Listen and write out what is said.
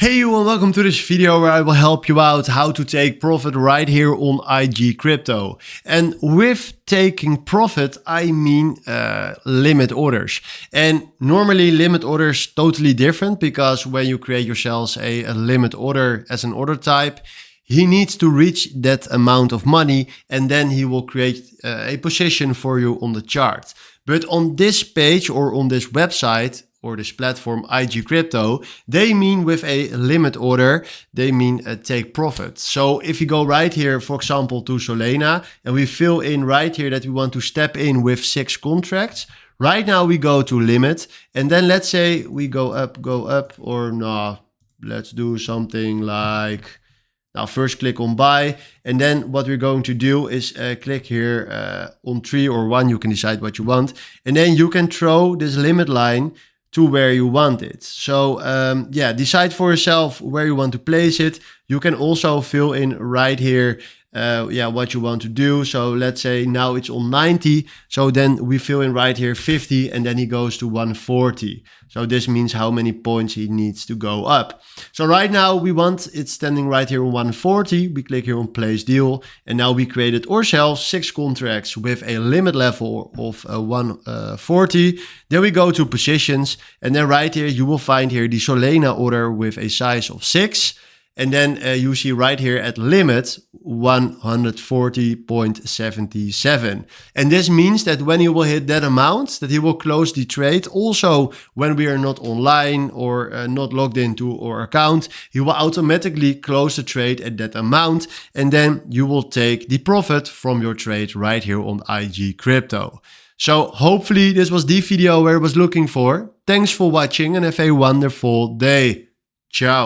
Hey you and welcome to this video where I will help you out how to take profit right here on IG Crypto. And with taking profit, I mean limit orders. And normally limit orders totally different because when you create yourselves a limit order as an order type, he needs to reach that amount of money and then he will create a position for you on the chart. But on this page or on this website, or this platform IG Crypto, they mean with a limit order, they mean take profit. So if you go right here, for example, to Solana, and we fill in right here that we want to step in with 6 contracts, right now we go to limit, and then let's say we go up, or no, let's do something like, now first click on buy, and then what we're going to do is click here on 3 or 1, you can decide what you want, and then you can throw this limit line to where you want it. So yeah, decide for yourself where you want to place it. You can also fill in right here yeah, what you want to do. So let's say now it's on 90. So then we fill in right here 50 and then he goes to 140. So this means how many points he needs to go up. So right now we want it standing right here on 140. We click here on place deal. And now we created ourselves 6 contracts with a limit level of 140. Then we go to positions. And then right here you will find here the Solana order with a size of 6. And then you see right here at limit 140.77. And this means that when you will hit that amount, that he will close the trade. Also, when we are not online or not logged into our account, he will automatically close the trade at that amount. And then you will take the profit from your trade right here on IG Crypto. So hopefully this was the video where I was looking for. Thanks for watching and have a wonderful day. Ciao.